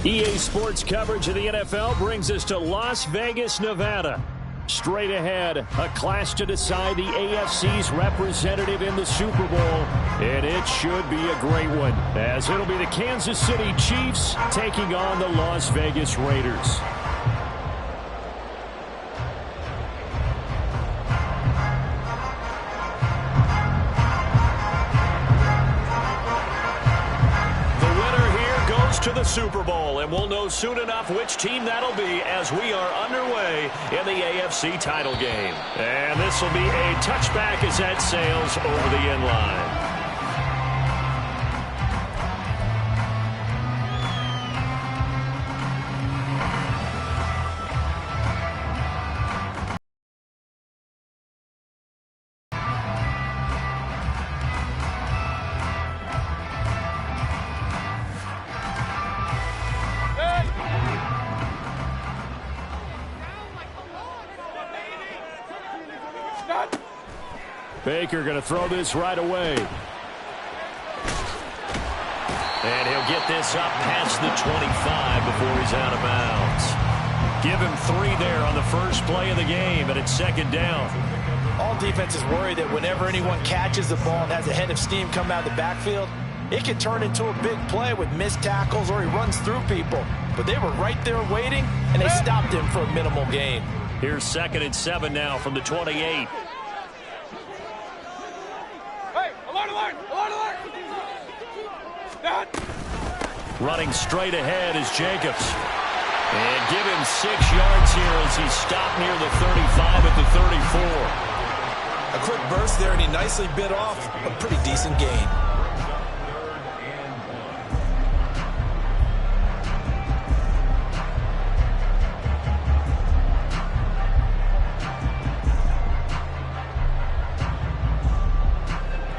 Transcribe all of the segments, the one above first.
EA Sports coverage of the NFL brings us to Las Vegas, Nevada. Straight ahead, a clash to decide the AFC's representative in the Super Bowl. And it should be a great one, as it'll be the Kansas City Chiefs taking on the Las Vegas Raiders. To the Super Bowl, and we'll know soon enough which team that'll be as we are underway in the AFC title game. And this will be a touchback as that sails over the end line. Baker going to throw this right away. And he'll get this up past the 25 before he's out of bounds. Give him 3 there on the first play of the game, and it's second down. All defenses worry that whenever anyone catches the ball and has a head of steam come out of the backfield, it can turn into a big play with missed tackles or he runs through people. But they were right there waiting, and they stopped him for a minimal gain. Here's 2nd and 7 now from the 28. Running straight ahead is Jacobs. And give him 6 yards here as he's stopped near the 35 at the 34. A quick burst there, and he nicely bit off a pretty decent gain.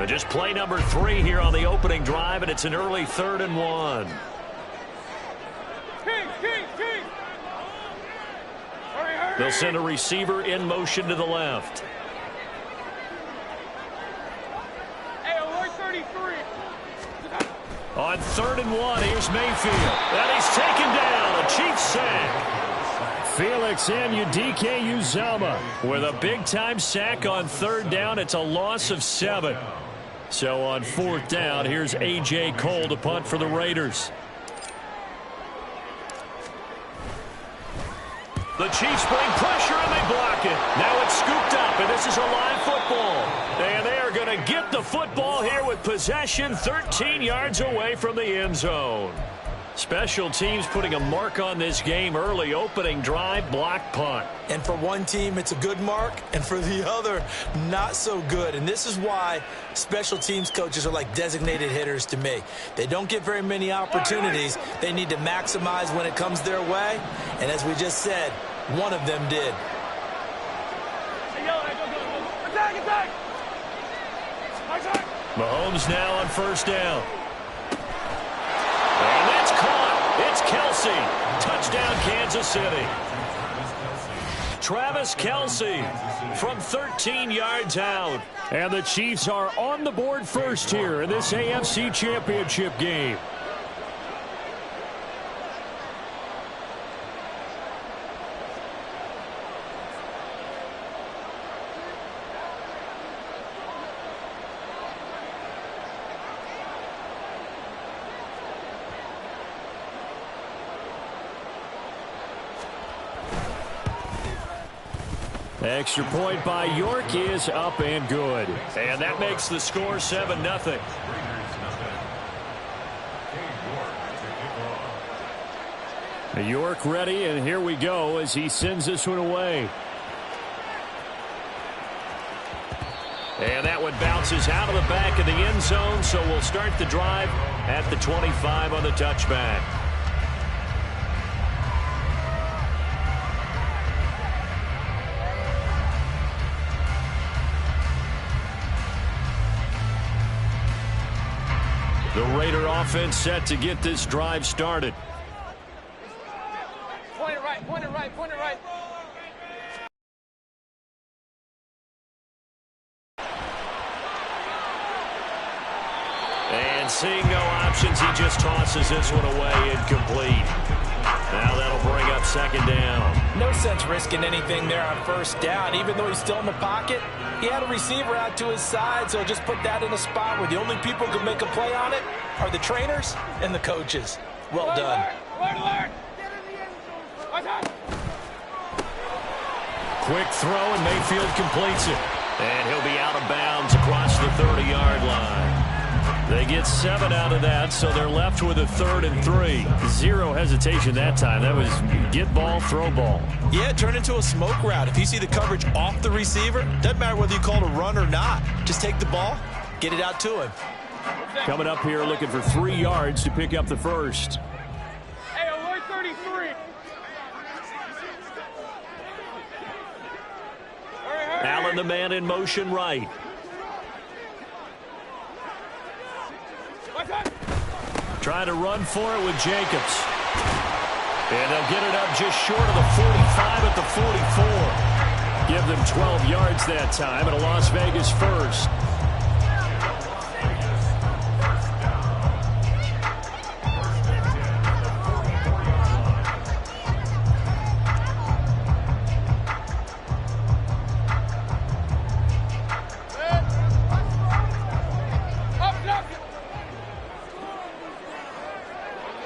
Just play number 3 here on the opening drive, and it's an early 3rd and 1. They'll send a receiver in motion to the left. On 3rd and 1, here's Mayfield. And he's taken down. A Chiefs sack. Felix Anudike-Uzomah with a big-time sack on 3rd down. It's a loss of 7. So on 4th down, here's A.J. Cole to punt for the Raiders. The Chiefs bring pressure, and they block it. Now it's scooped up, and this is a live football. And they are going to get the football here with possession 13 yards away from the end zone. Special teams putting a mark on this game early. Opening drive, block punt. And for one team, it's a good mark, and for the other, not so good. And this is why special teams coaches are like designated hitters to me. They don't get very many opportunities. They need to maximize when it comes their way. And as we just said, one of them did. Mahomes now on 1st down. And that's caught. It's Kelce. Touchdown, Kansas City. Travis Kelce from 13 yards out. And the Chiefs are on the board first here in this AFC Championship game. Extra point by York is up and good. And that makes the score 7-0. York ready, and here we go as he sends this one away. And that one bounces out of the back of the end zone, so we'll start the drive at the 25 on the touchback. The Raider offense set to get this drive started. Point it right, point it right, point it right. Seeing no options, he just tosses this one away incomplete. Now that'll bring up second down. No sense risking anything there on first down. Even though he's still in the pocket, he had a receiver out to his side, so just put that in a spot where the only people who can make a play on it are the trainers and the coaches. Well done. Quick throw, and Mayfield completes it. And he'll be out of bounds across the 30-yard line. They get 7 out of that, so they're left with a 3rd and 3. Zero hesitation that time. That was get ball, throw ball. Yeah, turn into a smoke route. If you see the coverage off the receiver, doesn't matter whether you call it a run or not. Just take the ball, get it out to him. Coming up here looking for 3 yards to pick up the first. Hey, alert 33. Allen, the man in motion right. Trying to run for it with Jacobs. And they'll get it up just short of the 45 at the 44. Give them 12 yards that time and a Las Vegas first.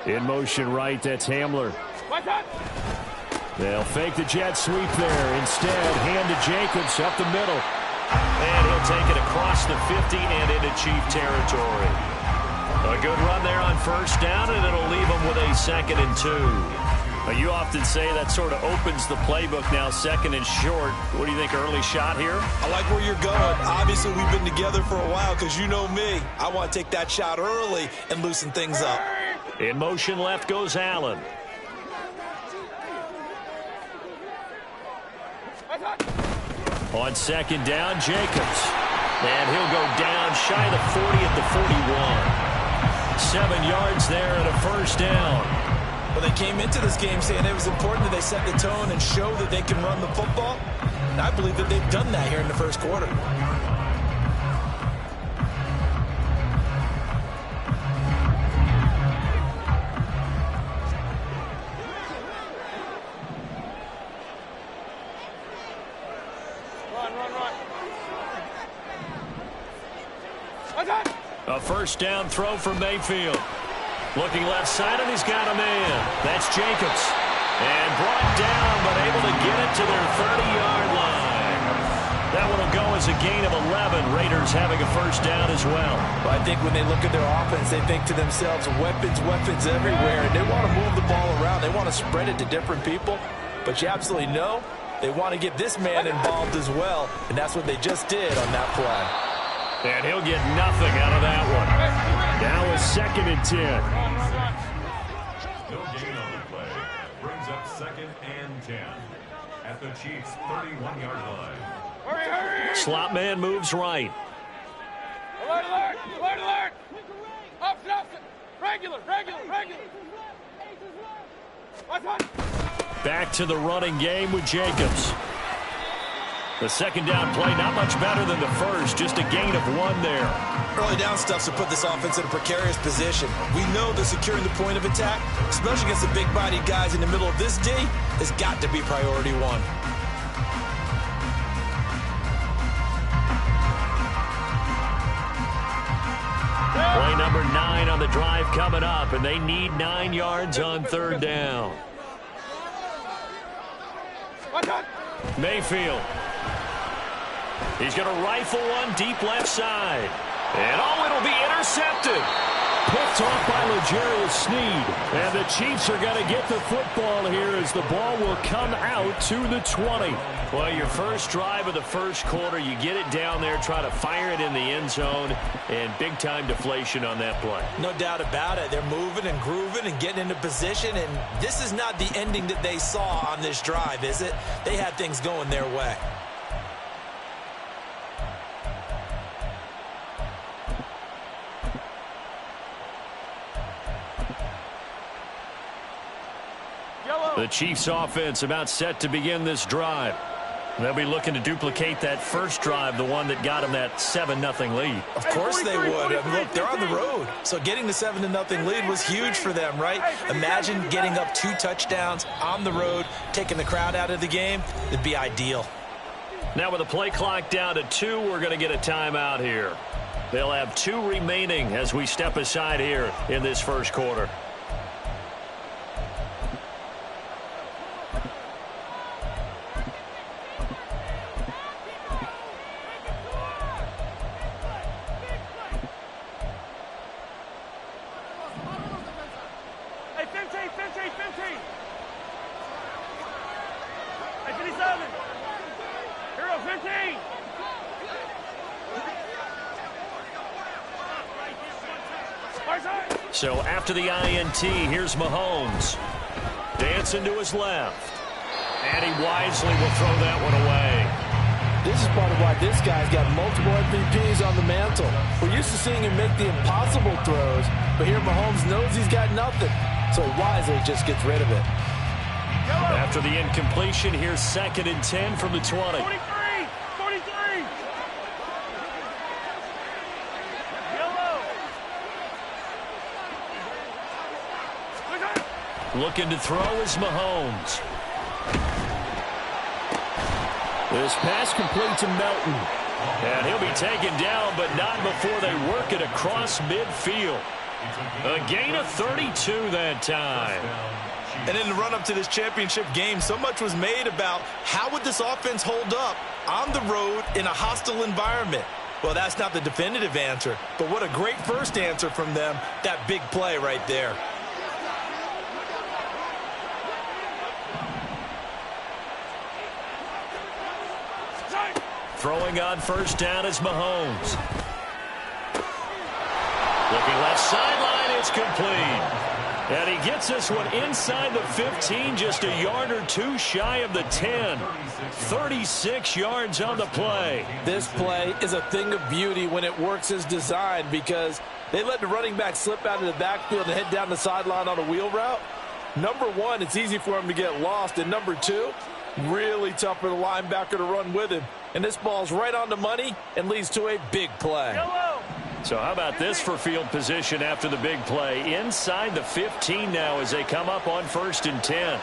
In motion right, that's Hamler. They'll fake the jet sweep there. Instead, hand to Jacobs up the middle. And he'll take it across the 50 and into Chief territory. A good run there on first down, and it'll leave them with a 2nd and 2. You often say that sort of opens the playbook now, 2nd and short. What do you think, early shot here? I like where you're going. Obviously, we've been together for a while because you know me. I want to take that shot early and loosen things up. In motion left goes Allen. On 2nd down, Jacobs. And he'll go down shy of the 40 at the 41. 7 yards there and a first down. Well, they came into this game saying it was important that they set the tone and show that they can run the football. And I believe that they've done that here in the first quarter. A first down throw for Mayfield. Looking left side, and he's got a man. That's Jacobs. And brought down, but able to get it to their 30-yard line. That one will go as a gain of 11. Raiders having a first down as well. But I think when they look at their offense, they think to themselves, weapons, weapons everywhere. And they want to move the ball around. They want to spread it to different people. But you absolutely know they want to get this man involved as well. And that's what they just did on that play. And he'll get nothing out of that one. Now a 2nd and 10. No gain on the play. Brings up 2nd and 10 at the Chiefs' 31-yard line. Hurry! Slot man moves right. Alert, alert! Alert, alert! Up, regular! Back to the running game with Jacobs. The 2nd down play, not much better than the first, just a gain of 1 there. Early down stuff's to put this offense in a precarious position. We know that securing the point of attack, especially against the big-bodied guys in the middle of this D, has got to be priority 1. Play number 9 on the drive coming up, and they need 9 yards on 3rd down. Mayfield. He's going to rifle one deep left side. And it'll be intercepted. Picked off by L'Jarius Sneed. And the Chiefs are going to get the football here as the ball will come out to the 20. Well, your first drive of the first quarter, you get it down there, try to fire it in the end zone, and big-time deflation on that play. No doubt about it. They're moving and grooving and getting into position, and this is not the ending that they saw on this drive, is it? They had things going their way. The Chiefs offense about set to begin this drive. They'll be looking to duplicate that first drive, the one that got them that 7-0 lead. Of course they would. I mean, look, they're on the road. So getting the 7-0 lead was huge for them, right? Imagine getting up 2 touchdowns on the road, taking the crowd out of the game. It'd be ideal. Now with the play clock down to 2, we're going to get a timeout here. They'll have 2 remaining as we step aside here in this first quarter. So after the INT, here's Mahomes. Dancing to his left. And he wisely will throw that one away. This is part of why this guy's got multiple MVPs on the mantle. We're used to seeing him make the impossible throws, but here Mahomes knows he's got nothing, so he wisely just gets rid of it. After the incompletion, here's 2nd and 10 from the 20. 43! Looking to throw is Mahomes. This pass complete to Melton. And he'll be taken down, but not before they work it across midfield. A gain of 32 that time. And in the run-up to this championship game, so much was made about how would this offense hold up on the road in a hostile environment. Well, that's not the definitive answer, but what a great first answer from them, that big play right there. Throwing on first down is Mahomes. Looking left sideline, it's complete. And he gets this one inside the 15, just a yard or 2 shy of the 10. 36 yards on the play. This play is a thing of beauty when it works as designed because they let the running back slip out of the backfield and head down the sideline on a wheel route. Number 1, it's easy for him to get lost. And number 2, really tough for the linebacker to run with him. And this ball's right on the money and leads to a big play. So how about this for field position after the big play? Inside the 15 now as they come up on 1st and 10.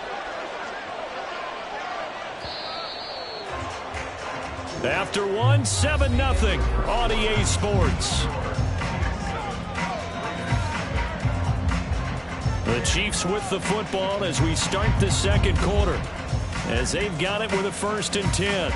After 1, 7-0 on EA Sports. The Chiefs with the football as we start the second quarter, as they've got it with a 1st and 10.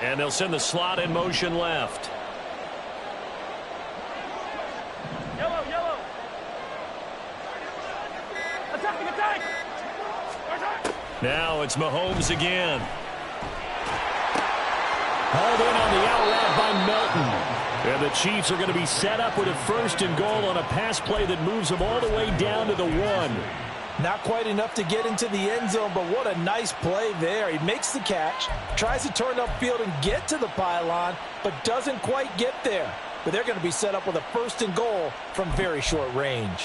And they'll send the slot in motion left. Yellow. Attack. Now it's Mahomes again. Hauled in on the out route by Melton. And the Chiefs are going to be set up with a 1st and goal on a pass play that moves them all the way down to the 1. Not quite enough to get into the end zone, but what a nice play there. He makes the catch, tries to turn upfield and get to the pylon, but doesn't quite get there. But they're going to be set up with a 1st and goal from very short range.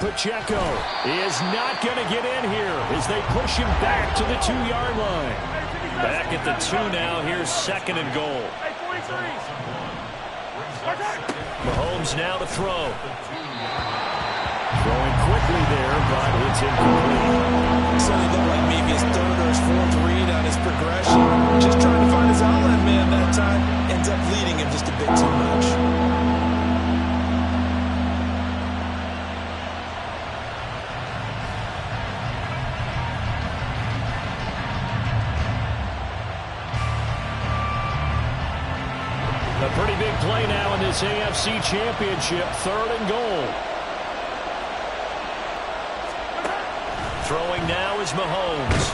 Pacheco is not going to get in here as they push him back to the 2-yard line. Back at the 2 now. Here's 2nd and goal. Mahomes now to throw. Throwing quickly there, but it's incomplete. Something looked like maybe his 3rd or his 4th read on his progression. Just trying to find his outlet man that time. Ends up leading him just a bit too much. A pretty big play now in this AFC Championship. 3rd and goal. Throwing now is Mahomes.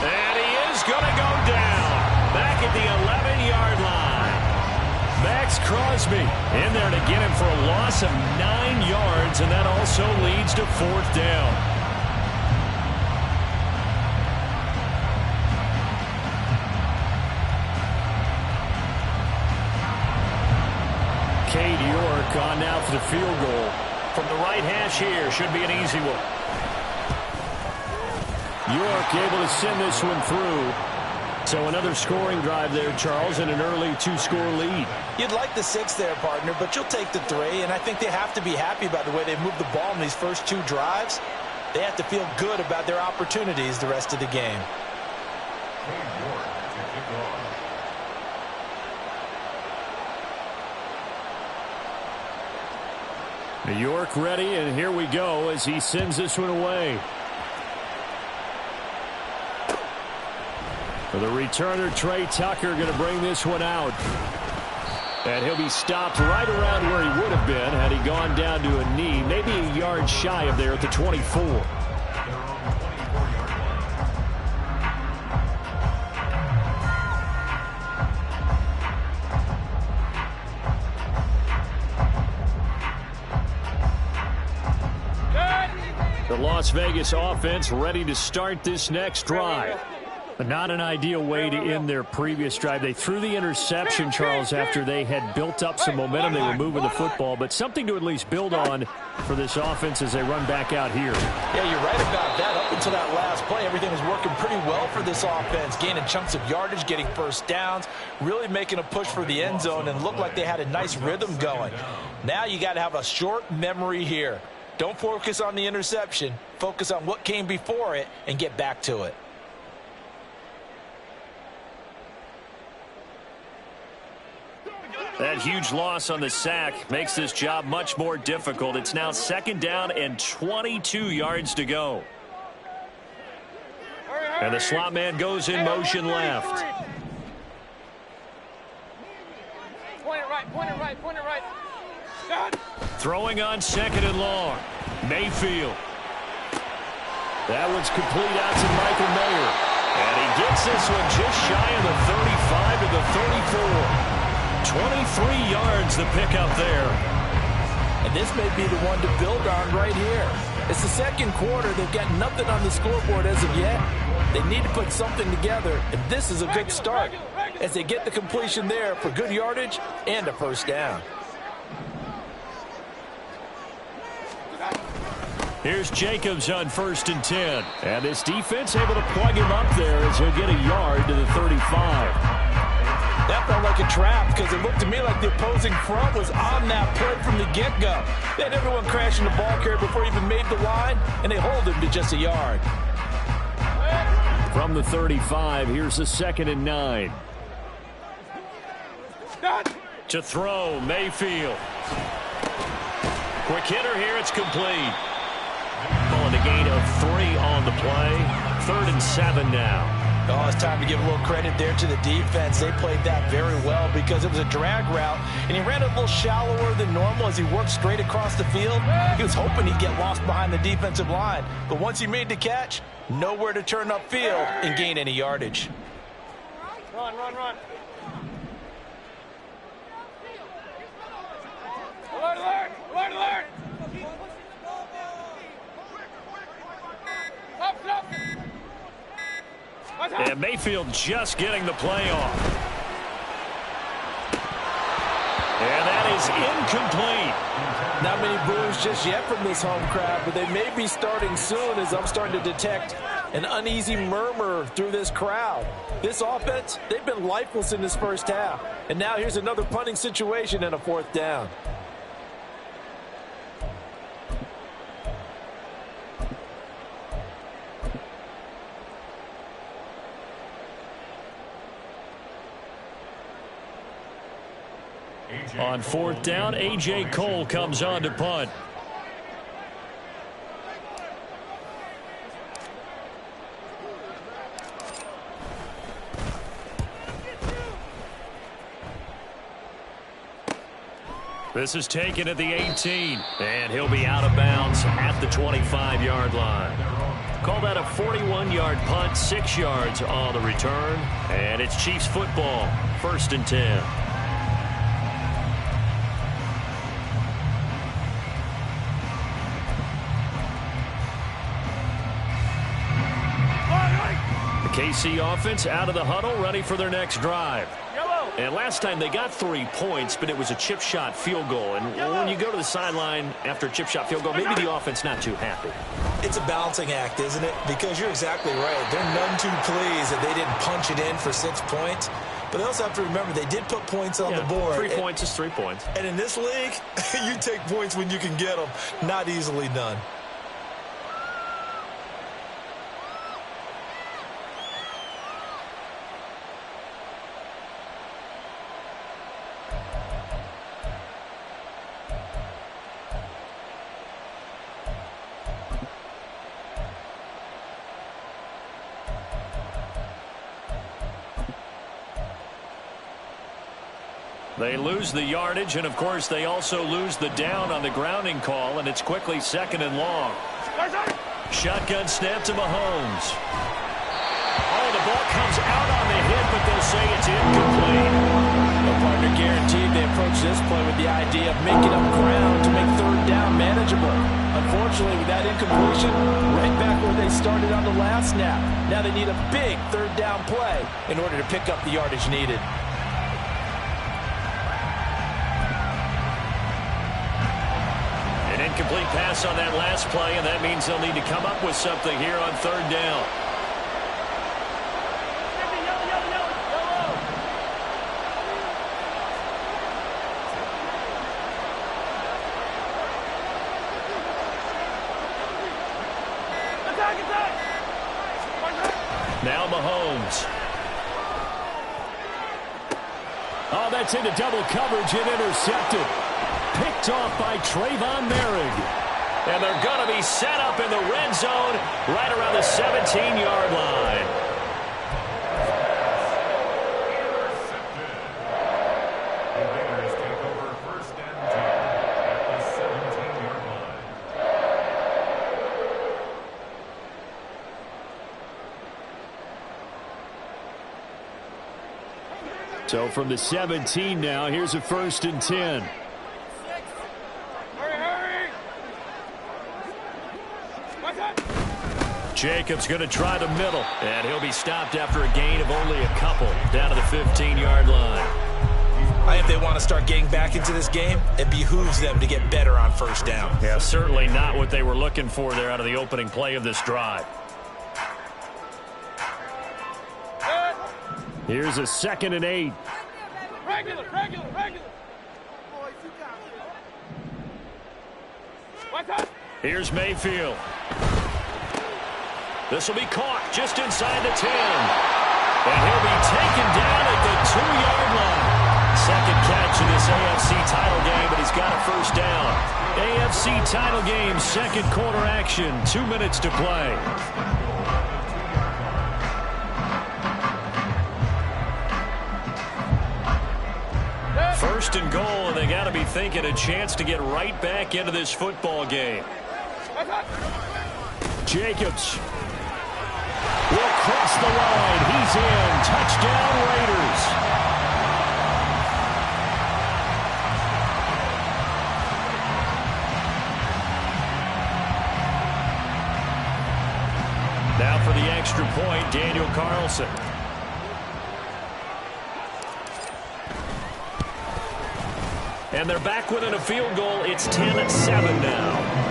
And he is going to go down. Back at the 11-yard line. Max Crosby in there to get him for a loss of 9 yards, and that also leads to 4th down. Cade York on now for the field goal. From the right hash here, should be an easy one. York able to send this one through. So another scoring drive there, Charles, and an early 2-score lead. You'd like the 6 there, partner, but you'll take the 3, and I think they have to be happy about the way they moved the ball in these first 2 drives. They have to feel good about their opportunities the rest of the game. New York ready, and here we go as he sends this one away. For the returner, Trey Tucker going to bring this one out. And he'll be stopped right around where he would have been had he gone down to a knee, maybe a yard shy of there at the 24. The Las Vegas offense ready to start this next drive. But not an ideal way to end their previous drive. They threw the interception, Charles, after they had built up some momentum. They were moving the football, but something to at least build on for this offense as they run back out here. Yeah, you're right about that. Up until that last play, everything was working pretty well for this offense, gaining chunks of yardage, getting first downs, really making a push for the end zone, and looked like they had a nice rhythm going. Now you got to have a short memory here. Don't focus on the interception. Focus on what came before it and get back to it. That huge loss on the sack makes this job much more difficult. It's now 2nd down and 22 yards to go. And the slot man goes in motion left. Point it right, point it right, point it right. Throwing on 2nd and long. Mayfield. That one's complete out to Michael Mayer. And he gets this one just shy of the 35 to the 34. 23 yards the pickup there. And this may be the one to build on right here. It's the 2nd quarter. They've got nothing on the scoreboard as of yet. They need to put something together, and this is a good start as they get the completion there for good yardage and a first down. Here's Jacobs on 1st and 10. And this defense able to plug him up there as he'll get a yard to the 35. That felt like a trap because it looked to me like the opposing front was on that play from the get-go. They had everyone crashing the ball carrier before he even made the line, and they hold him to just a yard. From the 35, here's the 2nd and 9. To throw, Mayfield. Quick hitter here, it's complete. Calling a gain of 3 on the play. 3rd and 7 now. Oh, it's time to give a little credit there to the defense. They played that very well because it was a drag route, and he ran a little shallower than normal as he worked straight across the field. He was hoping he'd get lost behind the defensive line, but once he made the catch, nowhere to turn upfield and gain any yardage. Run, run, run. Alert, alert, alert, alert. Up, up. And Mayfield just getting the play off. And that is incomplete. Not many boos just yet from this home crowd, but they may be starting soon as I'm starting to detect an uneasy murmur through this crowd. This offense, they've been lifeless in this first half. And now here's another punting situation and a 4th down. On 4th down, A.J. Cole comes on to punt. This is taken at the 18, and he'll be out of bounds at the 25-yard line. Call that a 41-yard punt, 6 yards on the return. And it's Chiefs football, 1st and 10. The KC offense out of the huddle, ready for their next drive. And last time they got 3 points, but it was a chip shot field goal. And when you go to the sideline after a chip shot field goal, maybe the offense not too happy. It's a balancing act, isn't it? Because you're exactly right. They're none too pleased that they didn't punch it in for 6 points. But they also have to remember they did put points on the board. 3 points is 3 points. And in this league, you take points when you can get them. Not easily done. They lose the yardage, and, of course, they also lose the down on the grounding call, and it's quickly 2nd and long. Shotgun snap to Mahomes. Oh, the ball comes out on the hit, but they'll say it's incomplete. The partner guaranteed they approach this play with the idea of making up ground to make 3rd down manageable. Unfortunately, with that incompletion, right back where they started on the last snap. Now they need a big 3rd down play in order to pick up the yardage needed. Incomplete pass on that last play, and that means they'll need to come up with something here on 3rd down. Now Mahomes. Oh, that's into double coverage and intercepted. Picked off by Trayvon Merrick. And they're going to be set up in the red zone right around the 17-yard line. Invaders take over 1st and 10 at the 17-yard line. So from the 17 now, here's a 1st and 10. Jacobs going to try the middle, and he'll be stopped after a gain of only a couple down to the 15-yard line. I think they want to start getting back into this game. It behooves them to get better on 1st down. Yeah, certainly not what they were looking for there out of the opening play of this drive. Here's a 2nd and 8. Regular. Here's Mayfield. This will be caught just inside the 10. And he'll be taken down at the 2-yard line. 2nd catch in this AFC title game, but he's got a 1st down. AFC title game, 2nd quarter action, 2 minutes to play. First and goal, and they got to be thinking a chance to get right back into this football game. Jacobs will cross the line. He's in. Touchdown, Raiders. Now for the extra point, Daniel Carlson. And they're back within a field goal. It's 10-7 now.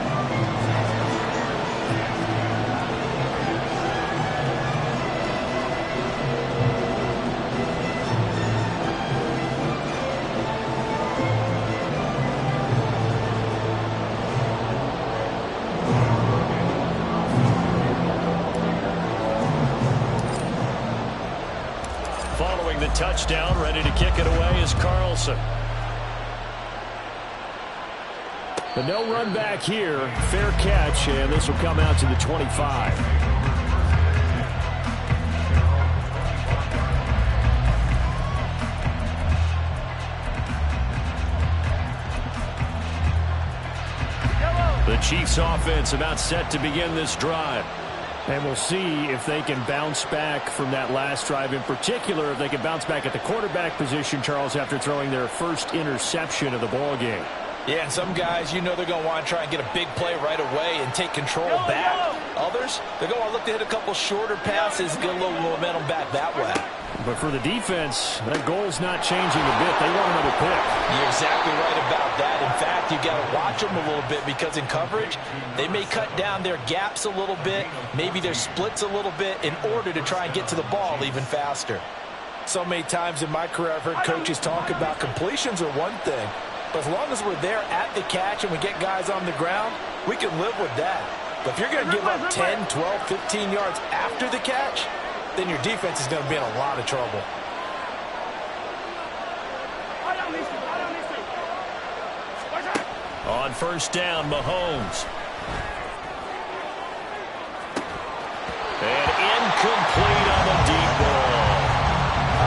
Following the touchdown, ready to kick it away is Carlson. The no run back here, fair catch, and this will come out to the 25. The Chiefs offense about set to begin this drive. And we'll see if they can bounce back from that last drive. In particular, if they can bounce back at the quarterback position, Charles, after throwing their first interception of the ball game. Yeah, and some guys, you know they're going to want to try and get a big play right away and take control back. Others, they're going to look to hit a couple shorter passes and get a little momentum back that way. But for the defense, that goal's not changing a bit. They want another pick. You're exactly right about that. In fact, you got to watch them a little bit because in coverage, they may cut down their gaps a little bit, maybe their splits a little bit in order to try and get to the ball even faster. So many times in my career, I've heard coaches talk about completions are one thing, but as long as we're there at the catch and we get guys on the ground, we can live with that. But if you're going to give up 10, 12, 15 yards after the catch, then your defense is going to be in a lot of trouble. On first down, Mahomes. And incomplete on the deep ball.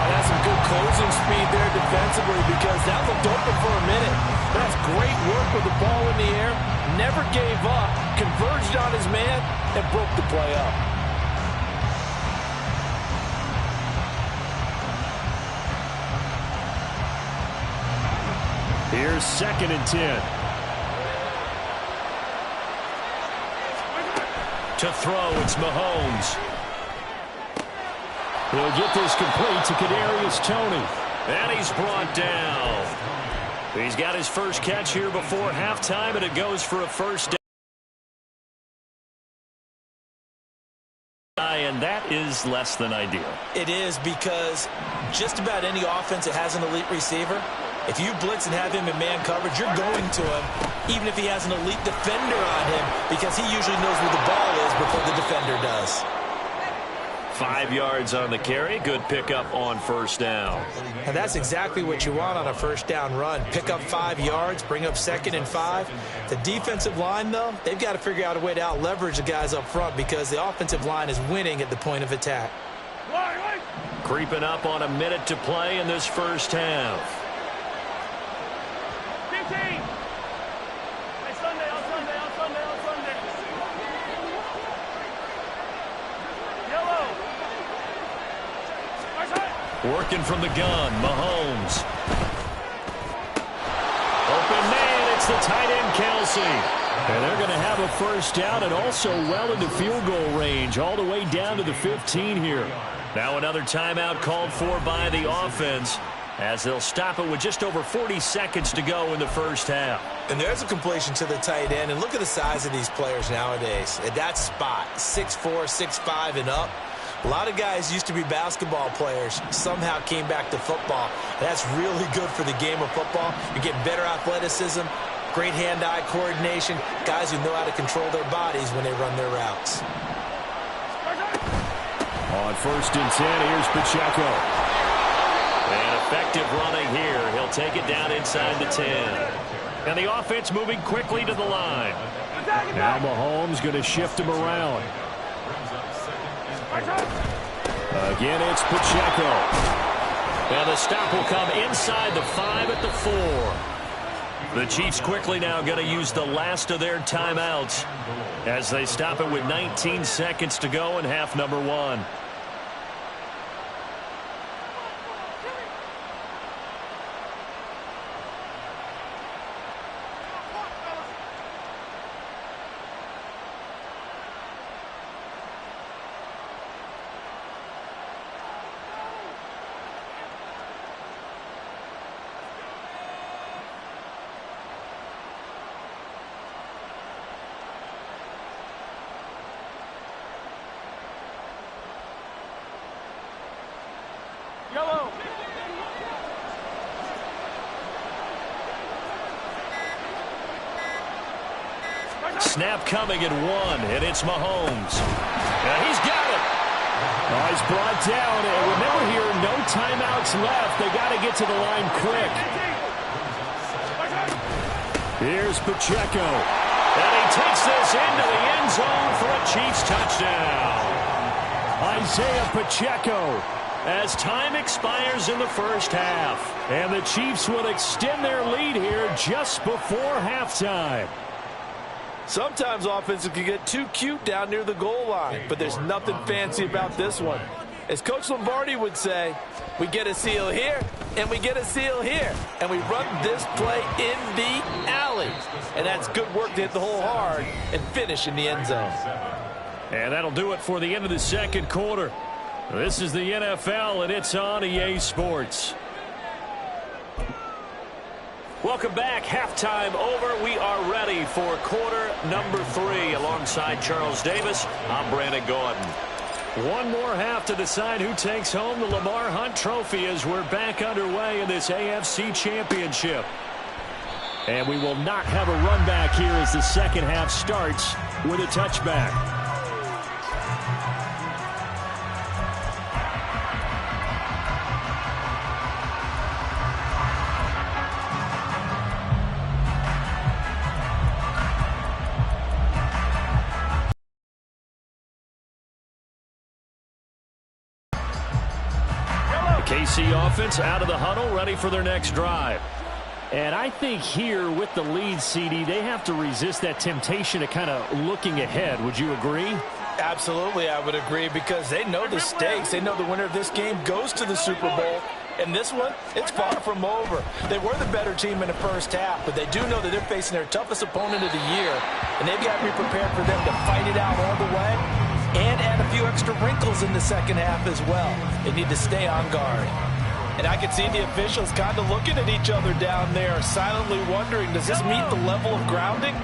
That's some good closing speed there defensively because that looked open for a minute. That's great work with the ball in the air. Never gave up, converged on his man, and broke the play up. Here's 2nd and 10. To throw, it's Mahomes. He'll get this complete to Kadarius Toney. And he's brought down. He's got his first catch here before halftime, and it goes for a first down. And that is less than ideal. It is because just about any offense that has an elite receiver, if you blitz and have him in man coverage, you're going to him, even if he has an elite defender on him, because he usually knows where the ball is before the defender does. 5 yards on the carry. Good pickup on first down. And that's exactly what you want on a first down run. Pick up 5 yards, bring up 2nd and 5. The defensive line, though, they've got to figure out a way to out-leverage the guys up front because the offensive line is winning at the point of attack. Creeping up on a minute to play in this first half. 15. Working from the gun, Mahomes. Open man, it's the tight end, Kelsey. And they're going to have a first down and also well into field goal range, all the way down to the 15 here. Now another timeout called for by the offense as they'll stop it with just over 40 seconds to go in the first half. And there's a completion to the tight end. And look at the size of these players nowadays. At that spot, 6'4", 6'5", and up. A lot of guys used to be basketball players, somehow came back to football. That's really good for the game of football. You get better athleticism, great hand-eye coordination, guys who know how to control their bodies when they run their routes. On first and 10, here's Pacheco. And effective running here. He'll take it down inside the 10. And the offense moving quickly to the line. Now Mahomes going to shift him around. Again, it's Pacheco. And the stop will come inside the 5 at the 4. The Chiefs quickly now going to use the last of their timeouts as they stop it with 19 seconds to go in half number 1. Yellow. Snap coming at 1, and it's Mahomes. He's got it. He's brought down, and remember here, no timeouts left. They got to get to the line quick. Here's Pacheco, and he takes this into the end zone for a Chiefs touchdown. Isaiah Pacheco, as time expires in the first half, and the Chiefs will extend their lead here just before halftime. Sometimes offenses can get too cute down near the goal line, but there's nothing fancy about this one. As Coach Lombardi would say, we get a seal here, and we get a seal here, and we run this play in the alley. And that's good work to hit the hole hard and finish in the end zone. And that'll do it for the end of the second quarter. This is the NFL, and it's on EA Sports. Welcome back. Halftime over. We are ready for quarter number 3. Alongside Charles Davis, I'm Brandon Gaudin. One more half to decide who takes home the Lamar Hunt Trophy as we're back underway in this AFC Championship. And we will not have a run back here as the second half starts with a touchback. KC offense out of the huddle, ready for their next drive. And I think here with the lead, CD, they have to resist that temptation to kind of looking ahead. Would you agree? Absolutely, I would agree, because they know the stakes. They know the winner of this game goes to the Super Bowl. And this one, it's far from over. They were the better team in the first half, but they do know that they're facing their toughest opponent of the year. And they've got to be prepared for them to fight it out all the way and add a few extra wrinkles in the second half as well. They need to stay on guard. And I can see the officials kind of looking at each other down there, silently wondering, does this meet the level of grounding?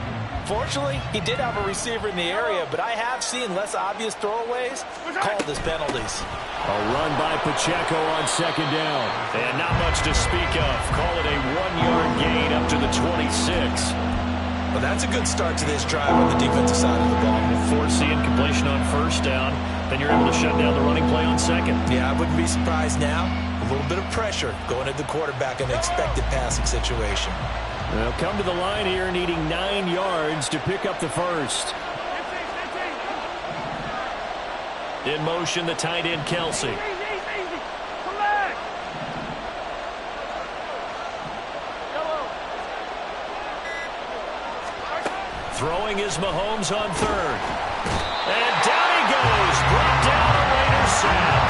Fortunately, he did have a receiver in the area, but I have seen less obvious throwaways called as penalties. A run by Pacheco on second down. And not much to speak of. Call it a 1-yard gain up to the 26. Well, that's a good start to this drive on the defensive side of the ball. Forcing completion on first down. Then you're able to shut down the running play on second. Yeah, I wouldn't be surprised now. A little bit of pressure going at the quarterback in an expected passing situation. They'll come to the line here needing 9 yards to pick up the first. In motion, the tight end, Kelsey. Throwing is Mahomes on third. And down he goes. Brought down a Raiders sack.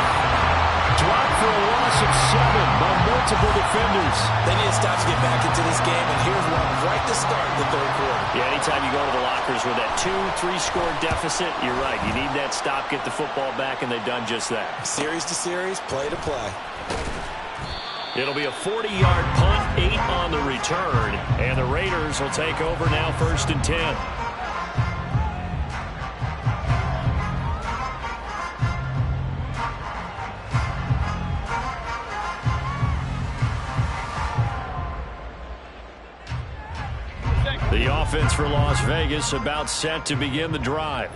Dropped for a loss of 7 by multiple defenders. They need to stop to get back into this game, and here's one right to start the third quarter. Yeah, anytime you go to the lockers with that 2-3 score deficit, you're right. You need that stop, get the football back, and they've done just that. Series to series, play to play. It'll be a 40-yard punt, 8 on the return, and the Raiders will take over now, 1st and 10. The offense for Las Vegas about set to begin the drive.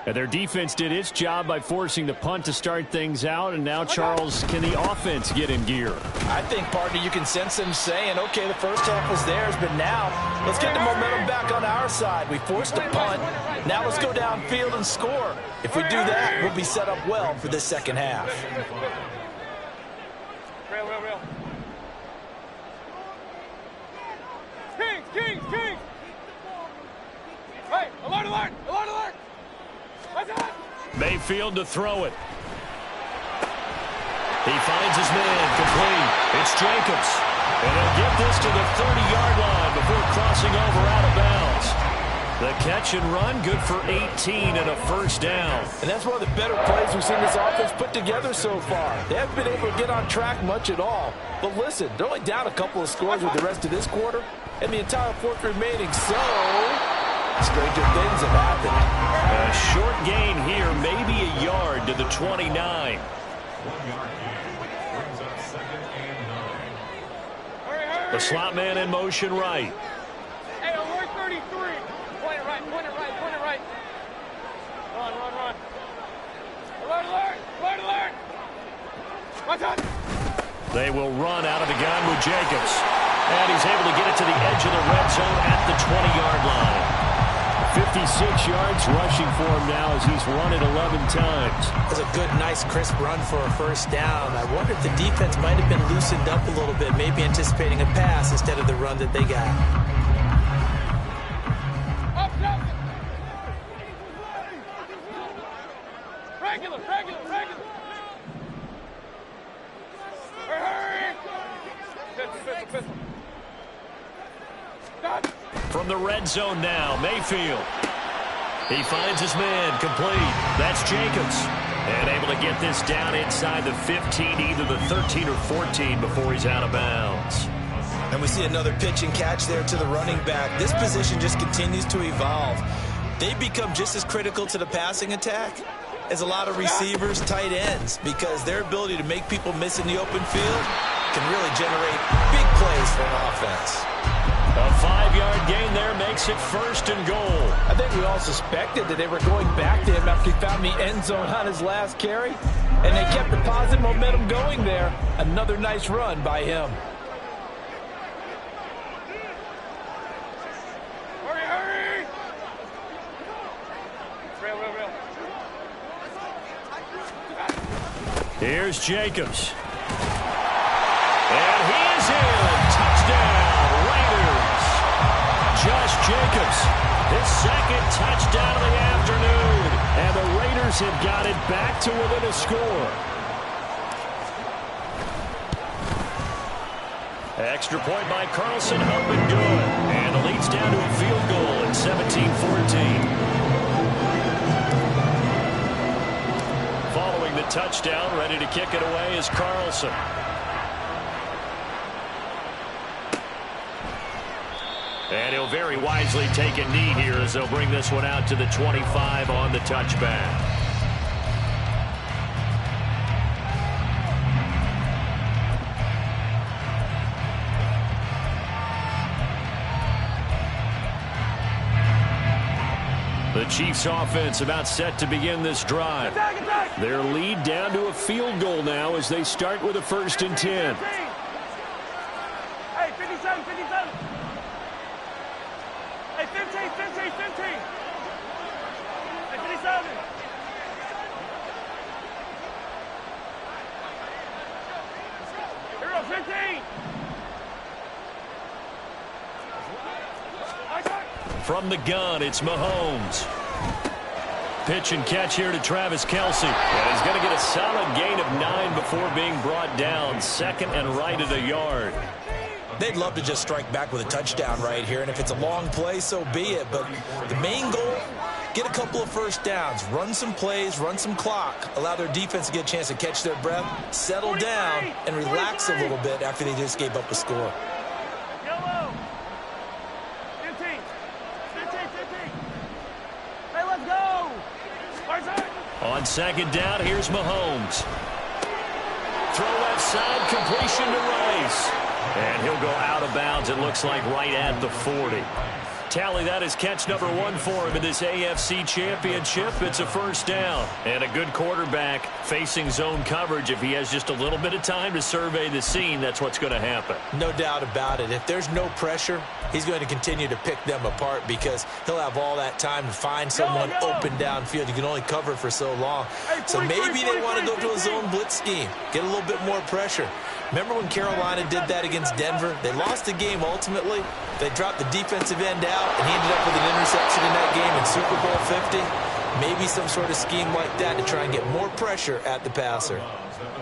And their defense did its job by forcing the punt to start things out. And now, Charles, can the offense get in gear? I think, partner, you can sense them saying, okay, the first half was theirs, but now let's get the momentum back on our side. We forced a punt. Now let's go downfield and score. If we do that, we'll be set up well for this second half. Real. Kings! Hey, alert! Mayfield to throw it. He finds his man complete. It's Jacobs. And he'll get this to the 30-yard line before crossing over out of bounds. The catch and run, good for 18 and a first down. And that's one of the better plays we've seen this offense put together so far. They haven't been able to get on track much at all. But listen, they're only down a couple of scores with the rest of this quarter and the entire fourth remaining. So, stranger things have happened. A short gain here, maybe a yard to the 29. 1 yard gain brings up 2nd and 9. The slot man in motion right. Hey, alert 33. Point it right. Run. Alert. Watch out. They will run out of the gun with Jacobs. And he's able to get it to the edge of the red zone at the 20-yard line. 56 yards rushing for him now as he's run it 11 times. That's a good, nice, crisp run for a first down. I wonder if the defense might have been loosened up a little bit, maybe anticipating a pass instead of the run that they got. Up. From the red zone now, Mayfield. He finds his man, complete. That's Jacobs. And able to get this down inside the 15, either the 13 or 14 before he's out of bounds. And we see another pitch and catch there to the running back. This position just continues to evolve. They become just as critical to the passing attack as a lot of receivers, tight ends, because their ability to make people miss in the open field can really generate big plays for an offense. A 5-yard gain there makes it 1st and goal. I think we all suspected that they were going back to him after he found the end zone on his last carry, and they kept the positive momentum going there. Another nice run by him. Hurry! Real. Here's Jacobs. And he is in. Touchdown, Raiders. Josh Jacobs, his 2nd touchdown of the afternoon. And the Raiders have got it back to within a score. Extra point by Carlson, helping good. And the lead's down to a field goal at 17-14. Following the touchdown, ready to kick it away is Carlson. And he'll very wisely take a knee here as they'll bring this one out to the 25 on the touchback. The Chiefs offense about set to begin this drive. Their lead down to a field goal now as they start with a 1st and 10. Hey, 57. Hey, 15. Hey, 57. Here we go, 15. From the gun, it's Mahomes. Pitch and catch here to Travis Kelce. And he's going to get a solid gain of 9 before being brought down. 2nd and right at a yard. They'd love to just strike back with a touchdown right here, and if it's a long play, so be it. But the main goal, get a couple of first downs, run some plays, run some clock, allow their defense to get a chance to catch their breath, settle down, and relax a little bit after they just gave up a score. Yellow. 15. Hey, let's go. On 2nd down, here's Mahomes. Throw left side, completion to Rice. And he'll go out of bounds, it looks like, right at the 40. Tally, that is catch number 1 for him in this AFC Championship. It's a 1st down. And a good quarterback facing zone coverage. If he has just a little bit of time to survey the scene, that's what's going to happen. No doubt about it. If there's no pressure, he's going to continue to pick them apart because he'll have all that time to find someone open downfield. You can only cover for so long. So maybe they want to go to a zone blitz scheme, get a little bit more pressure. Remember when Carolina did that against Denver? They lost the game ultimately. They dropped the defensive end out, and he ended up with an interception in that game in Super Bowl 50. Maybe some sort of scheme like that to try and get more pressure at the passer.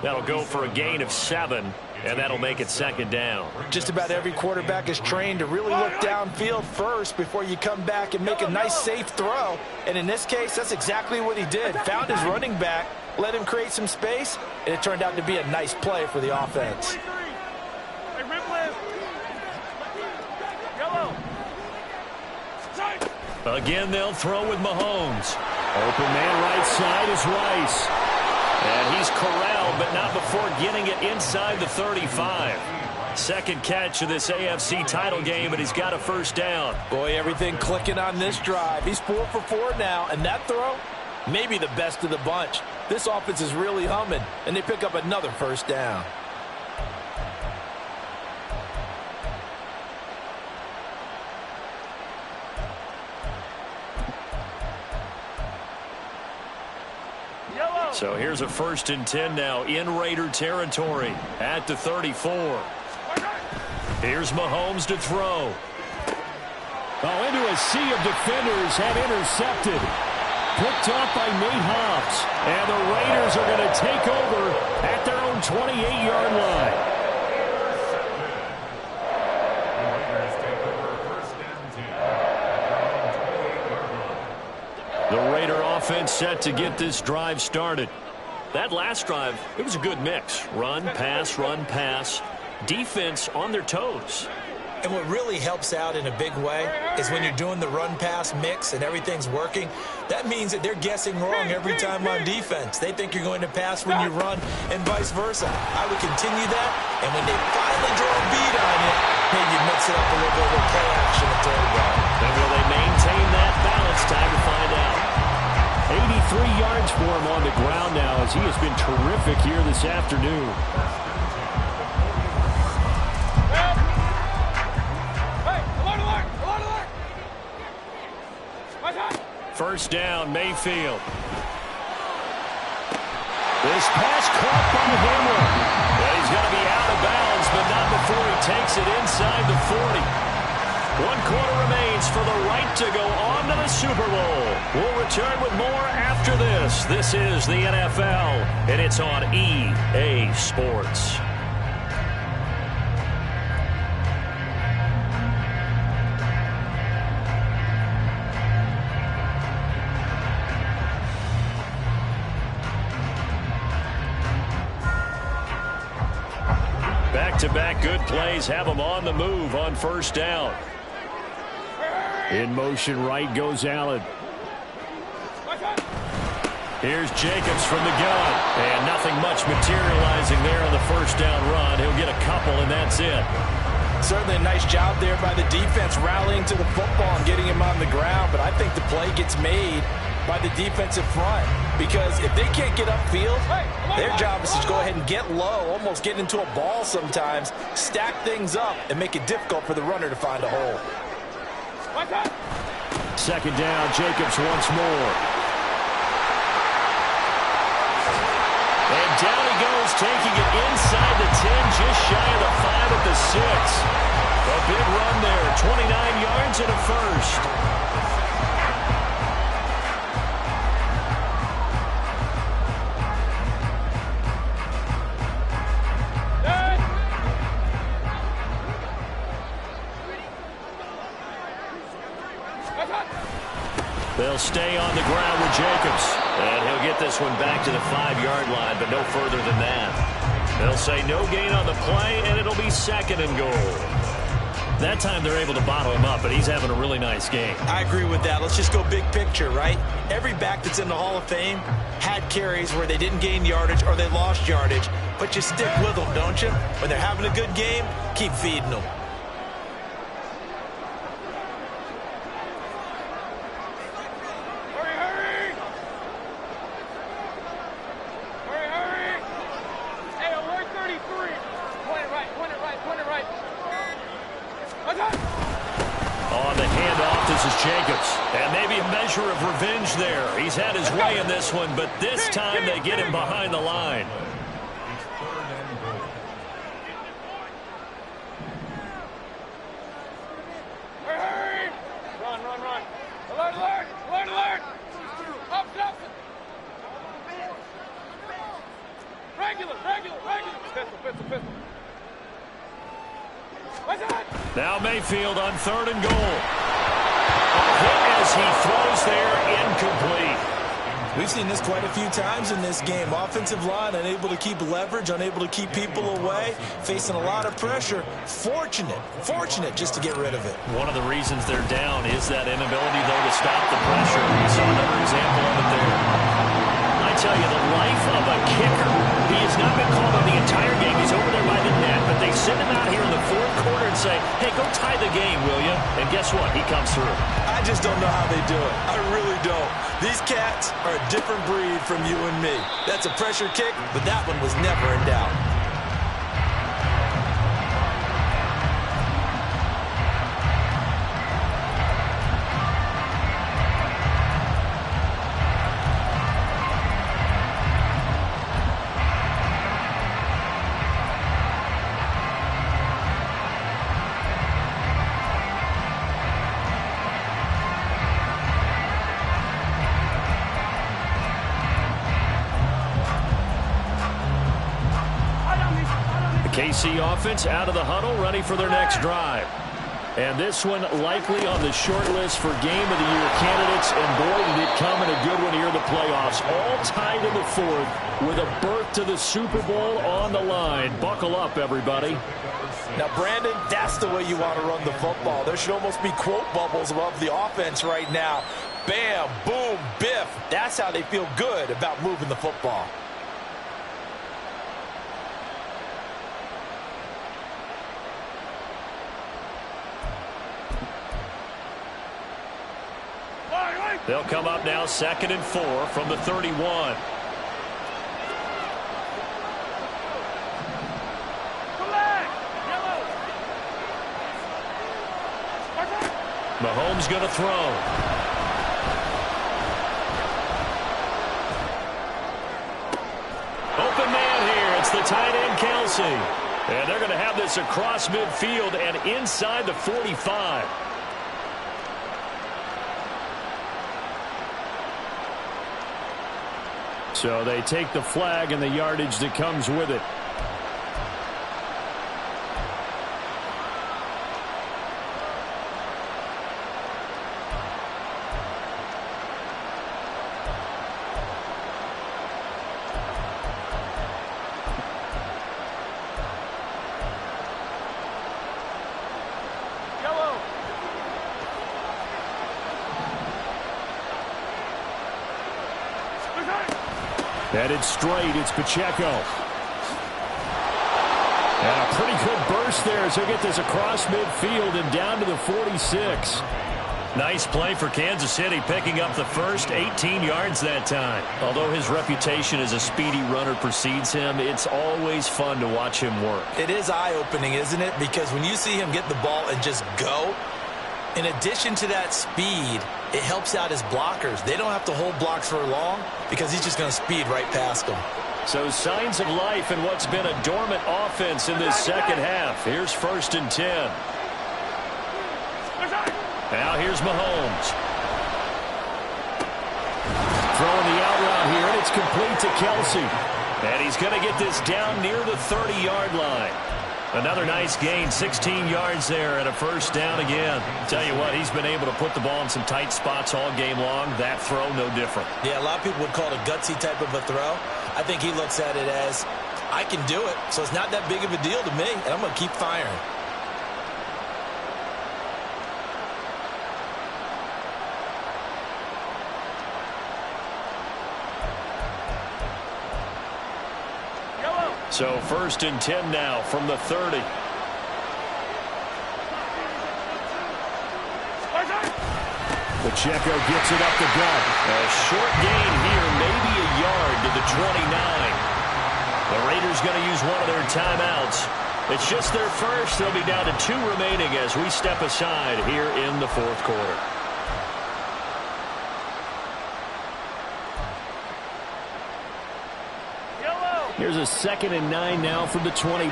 That'll go for a gain of 7, and that'll make it 2nd down. Just about every quarterback is trained to really look downfield first before you come back and make a nice, safe throw. And in this case, that's exactly what he did. Found his running back, let him create some space, and it turned out to be a nice play for the offense. Hey, rip left. Yellow. Again, they'll throw with Mahomes. Open man right side is Rice. And he's corralled, but not before getting it inside the 35. 2nd catch of this AFC title game, and he's got a 1st down. Boy, everything clicking on this drive. He's 4 for 4 now, and that throw, maybe the best of the bunch. This offense is really humming, and they pick up another 1st down. So here's a 1st and 10 now in Raider territory at the 34. Here's Mahomes to throw. Oh, into a sea of defenders have intercepted. Picked off by Nate Hobbs. And the Raiders are going to take over at their own 28-yard line. set to get this drive started. That last drive, it was a good mix. Run, pass. Defense on their toes. And what really helps out in a big way is when you're doing the run-pass mix and everything's working, that means that they're guessing wrong every time on defense. They think you're going to pass when you run and vice versa. I would continue that, and when they finally draw a beat on you, maybe mix it up a little bit with play action and throw it down. And will they maintain that balance? Time to find out. 83 yards for him on the ground now as he has been terrific here this afternoon. First down, Mayfield. This pass caught by Hamler. Well, he's going to be out of bounds, but not before he takes it inside the 40. 1 quarter remains for the right to go on to the Super Bowl. We'll return with more after this. This is the NFL, and it's on EA Sports. Back-to-back good plays have them on the move on first down. In motion right goes Allen. Here's Jacobs from the gun. And nothing much materializing there on the first down run. He'll get a couple, and that's it. Certainly a nice job there by the defense rallying to the football and getting him on the ground. But I think the play gets made by the defensive front, because if they can't get upfield, their job is to go ahead and get low, almost get into a ball sometimes, stack things up, and make it difficult for the runner to find a hole. Second down, Jacobs once more. And down he goes, taking it inside the 10, just shy of the 5 at the 6. A big run there, 29 yards and a first. They'll stay on the ground with Jacobs. And he'll get this one back to the 5-yard line, but no further than that. They'll say no gain on the play, and it'll be second and goal. That time they're able to bottle him up, but he's having a really nice game. I agree with that. Let's just go big picture, right? Every back that's in the Hall of Fame had carries where they didn't gain yardage or they lost yardage, but you stick with them, don't you? When they're having a good game, keep feeding them. On the handoff, this is Jacobs. And maybe a measure of revenge there. He's had his way in this one, but this time they get him behind the line. Run. Alert. Up. Regular. Pistol. Now Mayfield on 3rd and goal. Hit as he throws there, incomplete. We've seen this quite a few times in this game. Offensive line unable to keep leverage, unable to keep people away, facing a lot of pressure. Fortunate just to get rid of it. One of the reasons they're down is that inability, though, to stop the pressure. We saw another example of it there. I tell you, the life of a kicker. He has not been called on the entire game. He's over there by the net, but they send him out here in the 4th quarter and say, hey, go tie the game, will you? And guess what? He comes through. I just don't know how they do it. I really don't. These cats are a different breed from you and me. That's a pressure kick, but that one was never in doubt. KC offense out of the huddle, ready for their next drive. And this one likely on the short list for Game of the Year candidates. And boy, did it come in a good one here in the playoffs. All tied in the fourth with a berth to the Super Bowl on the line. Buckle up, everybody. Now, Brandon, that's the way you want to run the football. There should almost be quote bubbles above the offense right now. Bam, boom, biff. That's how they feel good about moving the football. They'll come up now 2nd and 4 from the 31. Mahomes going to throw. Open man here. It's the tight end, Kelsey. And they're going to have this across midfield and inside the 45. So they take the flag and the yardage that comes with it. Headed straight, it's Pacheco. And a pretty good burst there as he'll get this across midfield and down to the 46. Nice play for Kansas City, picking up the first 18 yards that time. Although his reputation as a speedy runner precedes him, it's always fun to watch him work. It is eye-opening, isn't it? Because when you see him get the ball and just go, in addition to that speed, it helps out his blockers. They don't have to hold blocks for long because he's just going to speed right past them. So signs of life in what's been a dormant offense in this second half. Here's 1st and 10. Now here's Mahomes. Throwing the out route here, and it's complete to Kelsey. And he's going to get this down near the 30-yard line. Another nice gain, 16 yards there and a first down again. Tell you what, he's been able to put the ball in some tight spots all game long. That throw, no different. Yeah, a lot of people would call it a gutsy type of a throw. I think he looks at it as, I can do it, so it's not that big of a deal to me, and I'm going to keep firing. So 1st and 10 now from the 30. Pacheco gets it up the gut. A short gain here, maybe a yard to the 29. The Raiders going to use one of their timeouts. It's just their first. They'll be down to 2 remaining as we step aside here in the 4th quarter. Here's a 2nd and 9 now from the 29.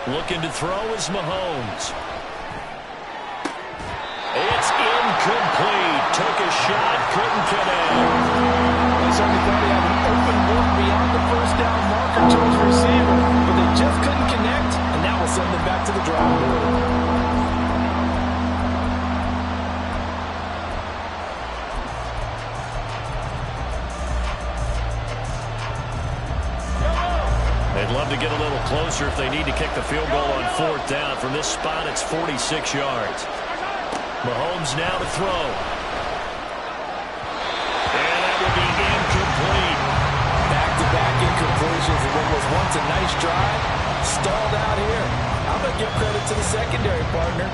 Looking to throw is Mahomes. It's incomplete. Took a shot, couldn't connect. They certainly thought he had an open look beyond the first down marker to his receiver, but they just couldn't connect, and that will send them back to the drawing board. They'd love to get a little closer if they need to kick the field goal on 4th down. From this spot, it's 46 yards. Mahomes now to throw. And that will be incomplete. Back-to-back incompletions of what was once a nice drive. Stalled out here. I'm going to give credit to the secondary partner.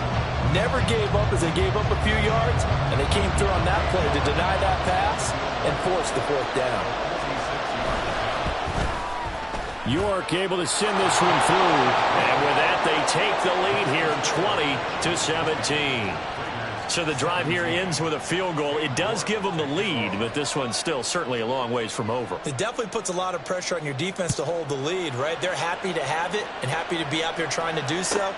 Never gave up as they gave up a few yards, and they came through on that play to deny that pass and force the 4th down. York able to send this one through. And with that, they take the lead here 20-17. So the drive here ends with a field goal. It does give them the lead, but this one's still certainly a long ways from over. It definitely puts a lot of pressure on your defense to hold the lead, right? They're happy to have it and happy to be out there trying to do so.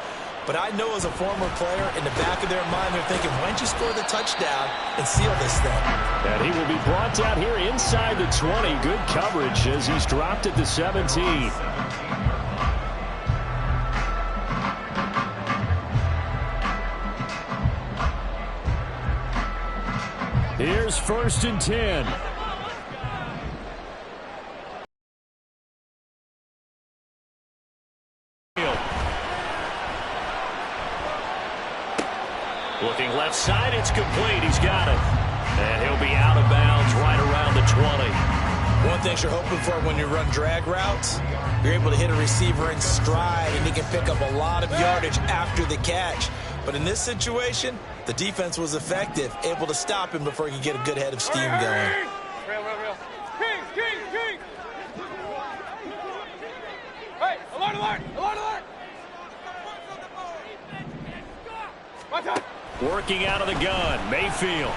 But I know as a former player, in the back of their mind, they're thinking, why don't you score the touchdown and seal this thing? And he will be brought down here inside the 20. Good coverage as he's dropped at the 17. Here's 1st and 10. Looking left side, it's complete. He's got it. And he'll be out of bounds right around the 20. One thing you're hoping for when you run drag routes, you're able to hit a receiver in stride, and he can pick up a lot of yardage after the catch. But in this situation, the defense was effective, able to stop him before he could get a good head of steam going. Real. Kings. Hey, alert. Watch out. Working out of the gun, Mayfield.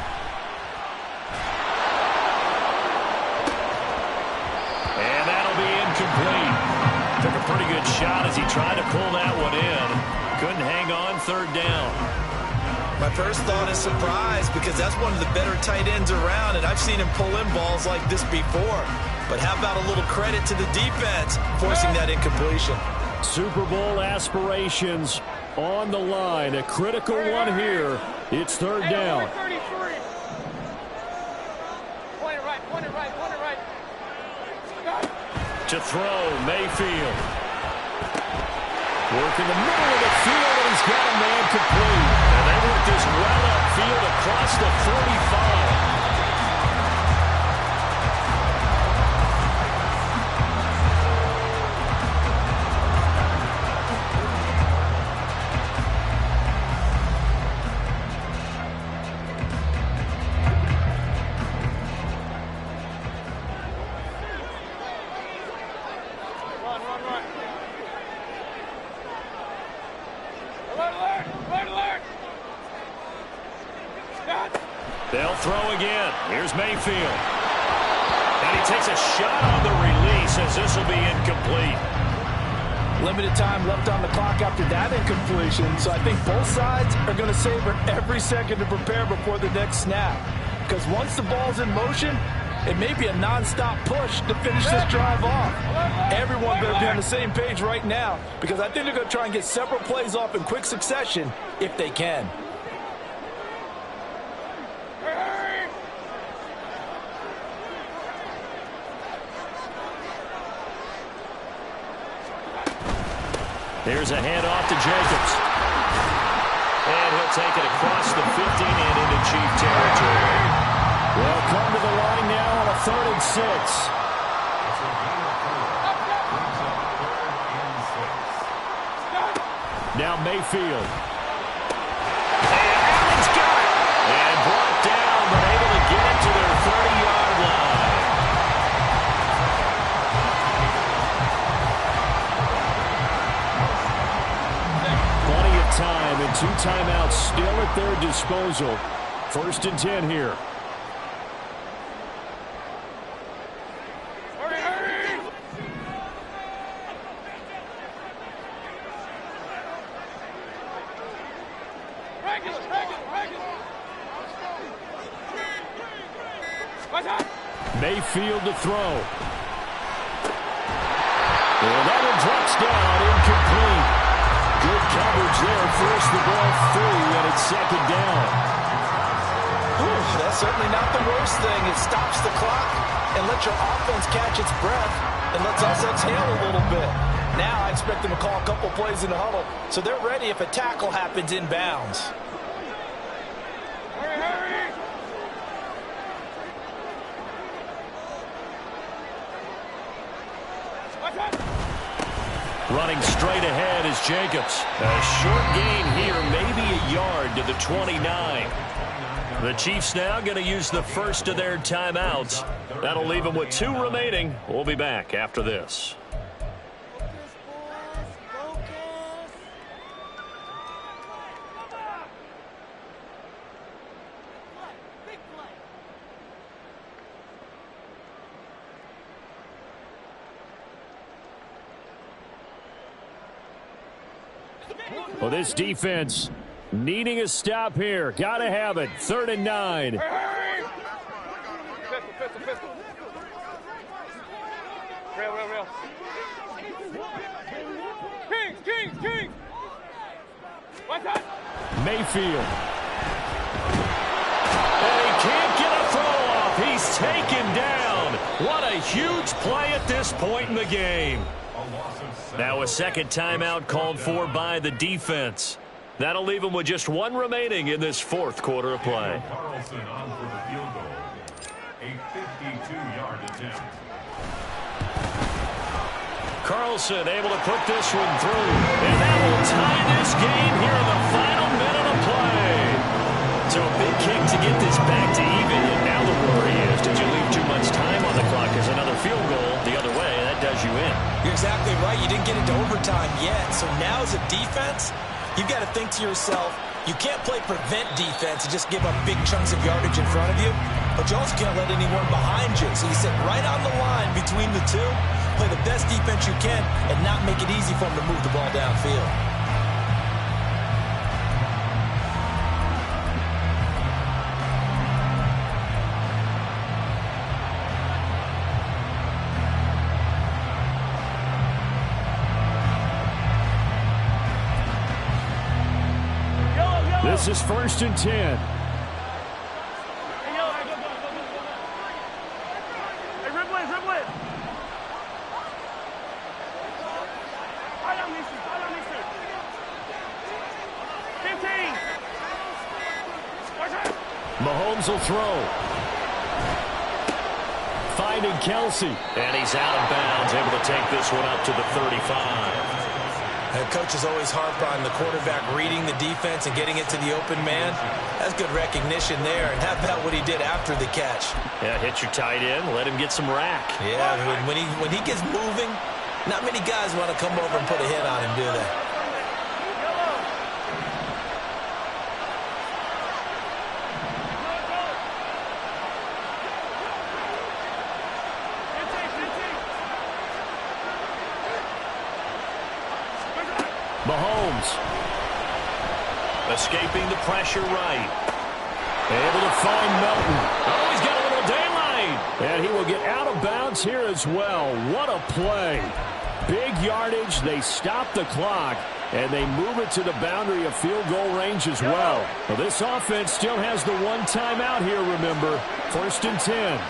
And that'll be incomplete. Took a pretty good shot as he tried to pull that one in. Couldn't hang on 3rd down. My first thought is surprise, because that's one of the better tight ends around, and I've seen him pull in balls like this before. But how about a little credit to the defense forcing that incompletion? Super Bowl aspirations on the line. A critical one here. It's 3rd down. 33. Point it right. To throw, Mayfield. Work in the middle of the field, and he's got a man complete. And they work this well upfield across the 45. Alert. They'll throw again. Here's Mayfield. And he takes a shot on the release as this will be incomplete. Limited time left on the clock after that incompletion, so I think both sides are going to savor every second to prepare before the next snap. Because once the ball's in motion, it may be a non-stop push to finish this drive off. Everyone better be on the same page right now, because I think they're going to try and get several plays off in quick succession if they can. Here's a handoff to Jacobs. And he'll take it across the 15 and into Chief territory. Well, come to the line now on a 3rd and 6. Now Mayfield. And Allen's got it. And brought down, but able to get it to their 30-yard line. Plenty of time and 2 timeouts still at their disposal. 1st and 10 here. Mayfield to throw. And that one drops down, incomplete. Good coverage there, forced the ball free, and it's 2nd down. That's certainly not the worst thing. It stops the clock and lets your offense catch its breath and lets us exhale a little bit. Now I expect them to call a couple plays in the huddle, so they're ready if a tackle happens inbounds. Running straight ahead is Jacobs. A short gain here, maybe a yard to the 29. The Chiefs now going to use the first of their timeouts. That'll leave them with 2 remaining. We'll be back after this. Well, this defense needing a stop here. Got to have it. 3rd and 9. Hurry! Pistol. Real. Kings! One time. Mayfield. And he can't get a throw off. He's taken down. What a huge play at this point in the game. Now a second timeout called for by the defense. That'll leave him with just one remaining in this 4th quarter of play. Carlson on for the field goal. A 52-yard attempt. Carlson able to put this one through. And that will tie this game here in the final minute of play. So a big kick to get this back to even. And now the worry is, did you leave too much time on the clock? As another field goal the other way, that does you in. You're exactly right. You didn't get into overtime yet. So now as a defense, you've got to think to yourself, you can't play prevent defense and just give up big chunks of yardage in front of you, but you also can't let anyone behind you. So you sit right on the line between the two, play the best defense you can, and not make it easy for them to move the ball downfield. This is 1st and 10. Hey, dribble it. I don't miss it. 15. Mahomes will throw. Finding Kelsey. And he's out of bounds, able to take this one up to the 35. The coach is always harp on the quarterback reading the defense and getting it to the open man. That's good recognition there. And how about what he did after the catch? Yeah, hit your tight end, let him get some rack. Yeah, when he gets moving, not many guys want to come over and put a hit on him, do they? Mahomes escaping the pressure right. Able to find Melton. Oh, he's got a little daylight. And he will get out of bounds here as well. What a play. Big yardage. They stop the clock, and they move it to the boundary of field goal range as well. Well, this offense still has the one timeout here, remember. 1st and 10.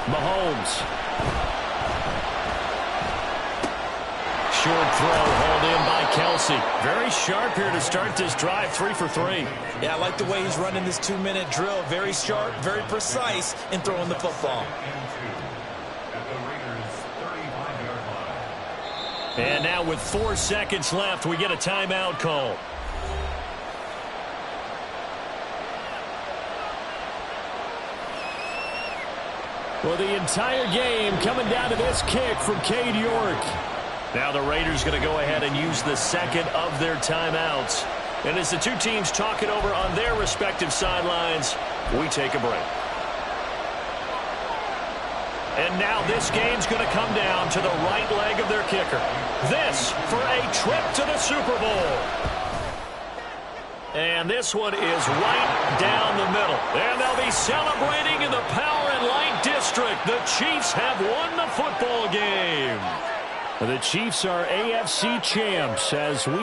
Mahomes. Short throw hauled in by Kelsey. Very sharp here to start this drive. 3 for 3. Yeah, I like the way he's running this 2-minute drill. Very sharp, very precise in throwing the football. And now with 4 seconds left, we get a timeout call. Well, the entire game coming down to this kick from Cade York. Now the Raiders going to go ahead and use the second of their timeouts. And as the two teams talk it over on their respective sidelines, we take a break. And now this game's going to come down to the right leg of their kicker. This for a trip to the Super Bowl. And this one is right down the middle. And they'll be celebrating in the Power and Light District. The Chiefs have won the football game. The Chiefs are AFC champs as we